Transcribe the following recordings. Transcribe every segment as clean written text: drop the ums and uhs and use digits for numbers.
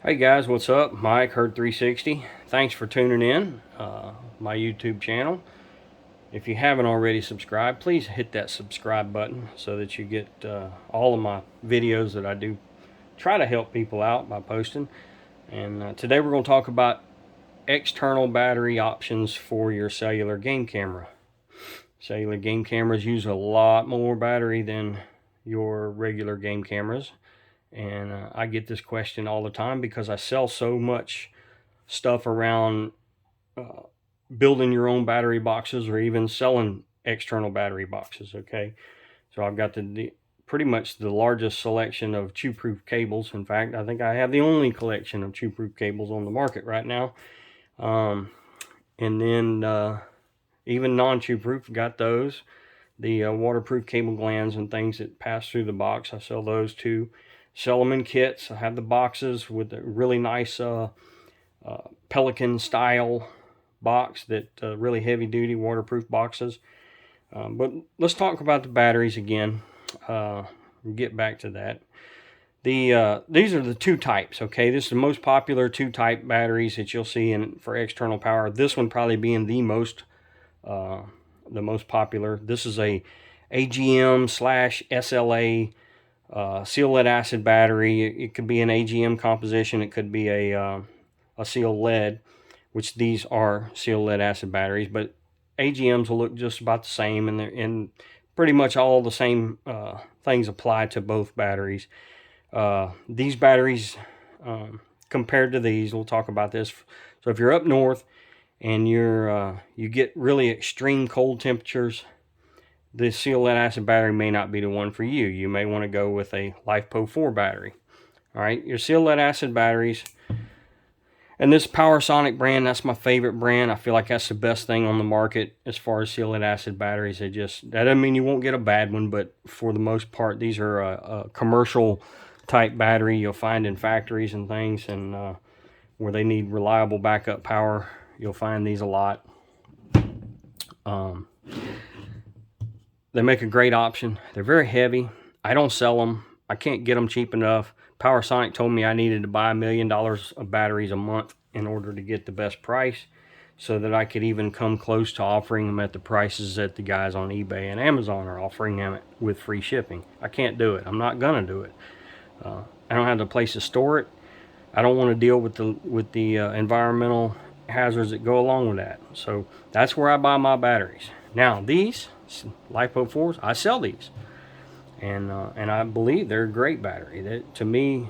Hey guys, what's up? Mike Herd 360. Thanks for tuning in my YouTube channel. If you haven't already subscribed, please hit that subscribe button so that you get all of my videos that I do try to help people out by posting. And today we're going to talk about external battery options for your cellular game camera. Cellular game cameras use a lot more battery than your regular game cameras. And I get this question all the time because I sell so much stuff around uh, building your own battery boxes or even selling external battery boxes. Okay, so I've got pretty much the largest selection of chew-proof cables. In fact, I think I have the only collection of chew-proof cables on the market right now. And then even non-chew-proof, got those. The waterproof cable glands and things that pass through the box, I sell those too. Sell them in kits. I have the boxes with a really nice Pelican style box, that really heavy duty waterproof boxes. But let's talk about the batteries again. Get back to that. These are the two types. Okay, this is the most popular two type batteries that you'll see in for external power. This one probably being the most popular. This is a AGM slash SLA seal lead acid battery. It could be an AGM composition. It could be a seal lead, which these are seal lead acid batteries. But AGMs will look just about the same, and pretty much all the same things apply to both batteries. These batteries, compared to these, we'll talk about this. So if you're up north and you get really extreme cold temperatures, the seal lead acid battery may not be the one for you. You may want to go with a LiFePO 4 battery. All right, your seal lead acid batteries. And this PowerSonic brand, that's my favorite brand. I feel like that's the best thing on the market as far as seal lead acid batteries. That doesn't mean you won't get a bad one, but for the most part, these are a commercial type battery you'll find in factories and things, and where they need reliable backup power, you'll find these a lot. They make a great option. They're very heavy. I don't sell them. I can't get them cheap enough. PowerSonic told me I needed to buy $1 million of batteries a month in order to get the best price, so that I could even come close to offering them at the prices that the guys on eBay and Amazon are offering them with free shipping. I can't do it. I'm not gonna do it. I don't have the place to store it. I don't want to deal with the environmental hazards that go along with that. So that's where I buy my batteries. Now these LiFePO 4s, I sell these. And I believe they're a great battery. To me,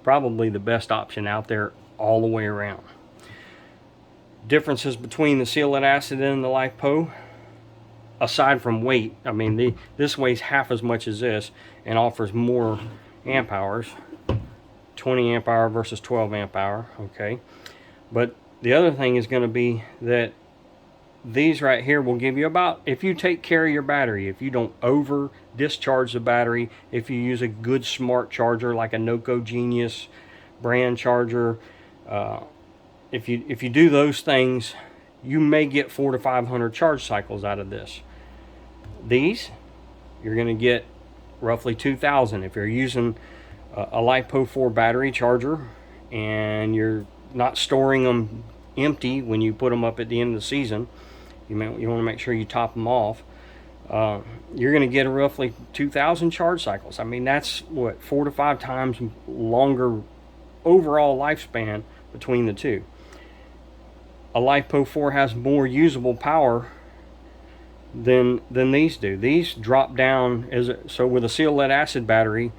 probably the best option out there all the way around. Differences between the seal lead acid and the LiFePO, aside from weight, I mean, this weighs half as much as this and offers more amp hours, 20 amp hour versus 12 amp hour. Okay, but the other thing is going to be that these right here will give you about, if you take care of your battery, if you don't over discharge the battery, if you use a good smart charger like a Noco Genius brand charger, if you do those things, you may get 400 to 500 charge cycles out of this. These, you're going to get roughly 2,000 if you're using a LiFePO 4 battery charger and you're not storing them empty when you put them up at the end of the season. You want to make sure you top them off. You're going to get roughly 2,000 charge cycles. I mean, that's what, 4 to 5 times longer overall lifespan between the two. A LiFePO 4 has more usable power than these do. These drop down so with a seal lead acid battery,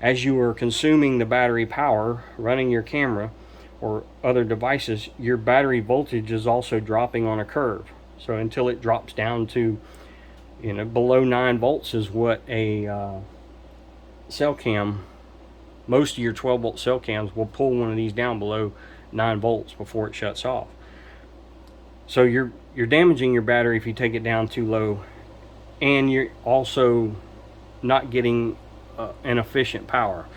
as you are consuming the battery power running your camera or other devices, your battery voltage is also dropping on a curve. So until it drops down to, below 9 volts is what a cell cam, most of your 12 volt cell cams will pull one of these down below 9 volts before it shuts off. So you're damaging your battery if you take it down too low, and you're also not getting an efficient power.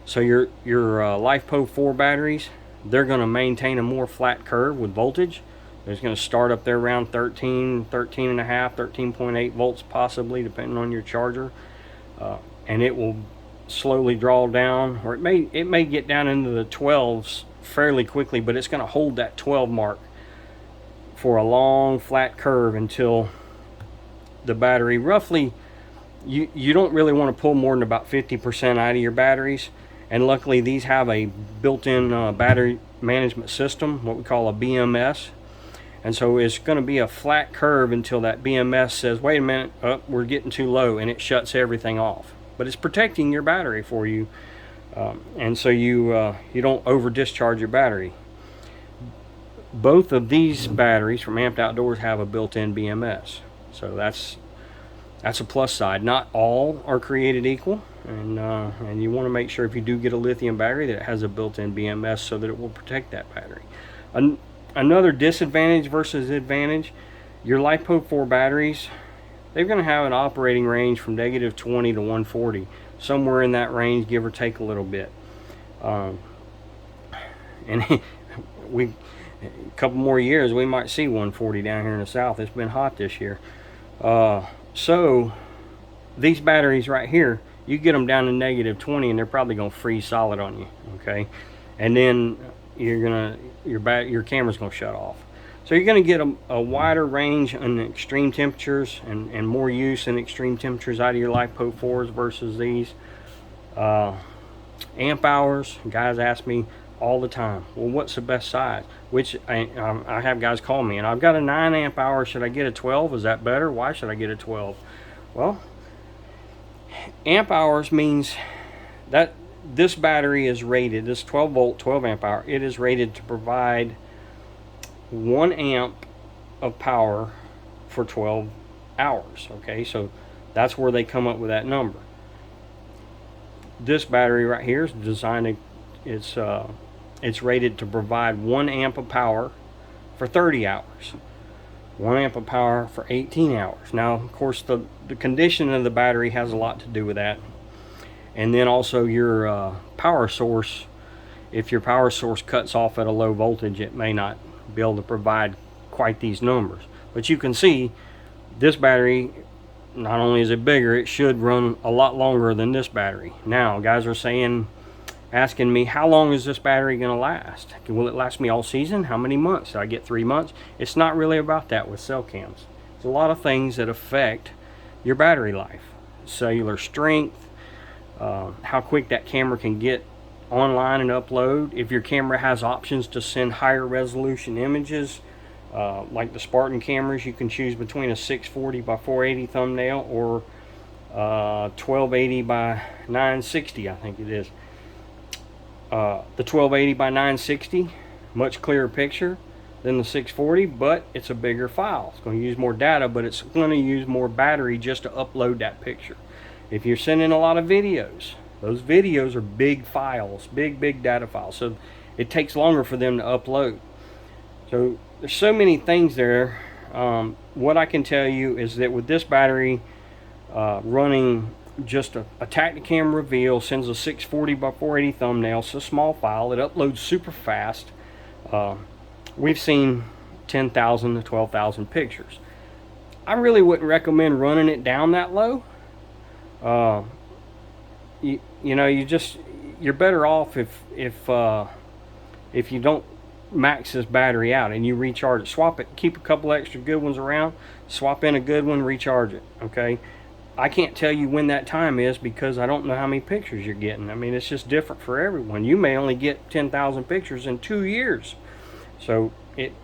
So your LiFePO 4 batteries, they're going to maintain a more flat curve with voltage. It's going to start up there around 13 and a half, 13.8 volts possibly, depending on your charger. And it will slowly draw down, or it may get down into the 12s fairly quickly, but it's going to hold that 12 mark for a long flat curve until the battery roughly, you don't really want to pull more than about 50% out of your batteries. And luckily these have a built-in battery management system, what we call a BMS. And so it's going to be a flat curve until that BMS says, wait a minute, we're getting too low, and it shuts everything off. But it's protecting your battery for you, and so you don't over discharge your battery. Both of these batteries from Amped Outdoors have a built-in BMS, so that's a plus side. Not all are created equal, and you want to make sure if you do get a lithium battery that it has a built-in BMS so that it will protect that battery. Another disadvantage versus advantage, your LiPo4 batteries, they're going to have an operating range from -20 to 140, somewhere in that range, give or take a little bit. And a couple more years we might see 140 down here in the south. It's been hot this year. So these batteries right here, you get them down to -20 and they're probably going to freeze solid on you, okay? And then your camera's going to shut off. So you're going to get a wider range in extreme temperatures and more use in extreme temperatures out of your LiPo4s versus these. Amp hours, guys ask me all the time, well, what's the best size? Which I have guys call me, and I've got a 9 amp hour. Should I get a 12? Is that better? Why should I get a 12? Well, amp hours means that this battery is rated, this 12 volt 12 amp hour, it is rated to provide 1 amp of power for 12 hours. Okay, so that's where they come up with that number. This battery right here is designed to, it's rated to provide 1 amp of power for 30 hours, 1 amp of power for 18 hours. Now, of course, the condition of the battery has a lot to do with that. And then also your power source. If your power source cuts off at a low voltage, it may not be able to provide quite these numbers. But you can see this battery, not only is it bigger, it should run a lot longer than this battery. Now, guys are asking me, how long is this battery going to last? Will it last me all season? How many months? Do I get 3 months? It's not really about that with cell cams. There's a lot of things that affect your battery life. Cellular strength, how quick that camera can get online and upload. If your camera has options to send higher resolution images, like the Spartan cameras, you can choose between a 640 by 480 thumbnail or 1280 by 960, I think it is. The 1280 by 960, much clearer picture than the 640, but it's a bigger file. It's going to use more data, but it's going to use more battery just to upload that picture. If you're sending a lot of videos, those videos are big files, big data files, so it takes longer for them to upload. So there's so many things there. What I can tell you is that with this battery running just a Tacticam reveal, sends a 640 by 480 thumbnail, it's a small file, it uploads super fast. We've seen 10,000 to 12,000 pictures. I really wouldn't recommend running it down that low. You're better off if you don't max this battery out and you recharge it. Swap it, keep a couple extra good ones around, swap in a good one, recharge it. Okay, I can't tell you when that time is because I don't know how many pictures you're getting. I mean, it's just different for everyone. You may only get 10,000 pictures in 2 years, so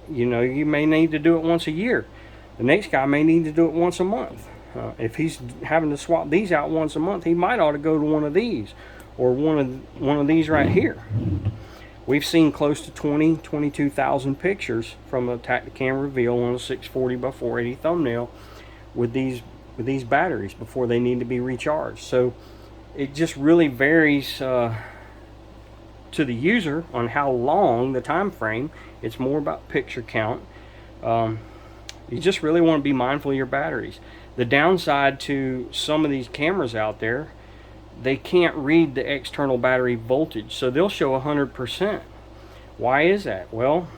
you may need to do it once a year. The next guy may need to do it once a month. If he's having to swap these out once a month, he might ought to go to one of these or one of these right here. We've seen close to 22,000 pictures from a Tacticam reveal on a 640 by 480 thumbnail with these batteries before they need to be recharged. So it just really varies to the user on how long the time frame. It's more about picture count. You just really want to be mindful of your batteries. The downside to some of these cameras out there, they can't read the external battery voltage, so they'll show 100%. Why is that? Well,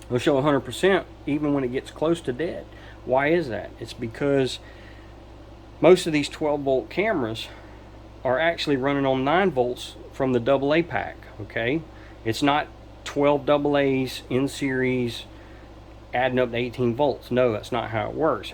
they'll show 100% even when it gets close to dead. Why is that? It's because most of these 12 volt cameras are actually running on 9 volts from the AA pack. Okay, it's not 12 AA's in series adding up to 18 volts. No, that's not how it works.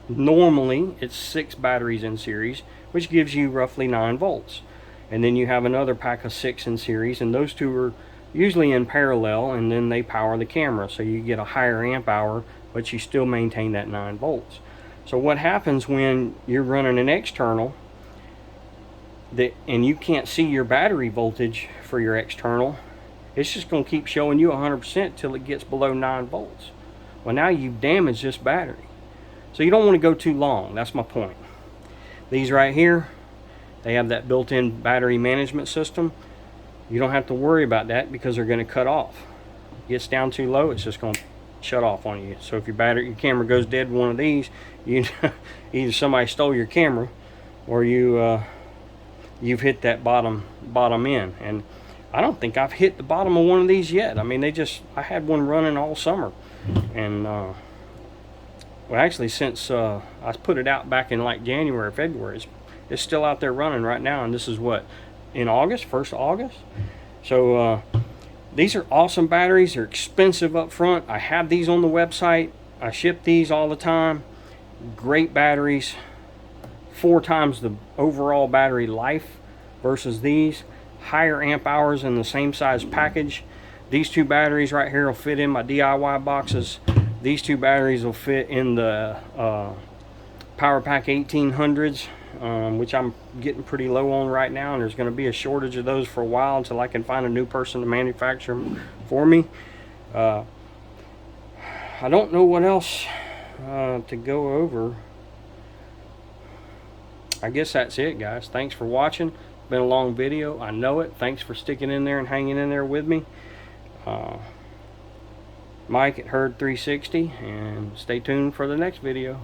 Normally it's 6 batteries in series, which gives you roughly 9 volts, and then you have another pack of 6 in series, and those two are usually in parallel, and then they power the camera, so you get a higher amp hour, but you still maintain that 9 volts. So what happens when you're running an external and you can't see your battery voltage for your external? It's just going to keep showing you 100% till it gets below 9 volts. Well, now you've damaged this battery. So you don't want to go too long. That's my point. These right here, they have that built-in battery management system. You don't have to worry about that because they're going to cut off. It gets down too low, it's just going to shut off on you. So if your camera goes dead with one of these, either somebody stole your camera or you've hit that bottom end. And I don't think I've hit the bottom of one of these yet. I mean, I had one running all summer, and well, actually since I put it out back in like January or February, it's still out there running right now, and this is what, in August, 1st of August. So these are awesome batteries. They're expensive up front. I have these on the website. I ship these all the time. Great batteries, 4 times the overall battery life versus these. Higher amp hours in the same size package. These 2 batteries right here will fit in my DIY boxes. These 2 batteries will fit in the Power Pack 1800s, which I'm getting pretty low on right now, and there's going to be a shortage of those for a while until I can find a new person to manufacture them for me. I don't know what else to go over. I guess that's it, guys. Thanks for watching. Been a long video, I know it. Thanks for sticking in there and hanging in there with me. Mike at Herd 360, and stay tuned for the next video.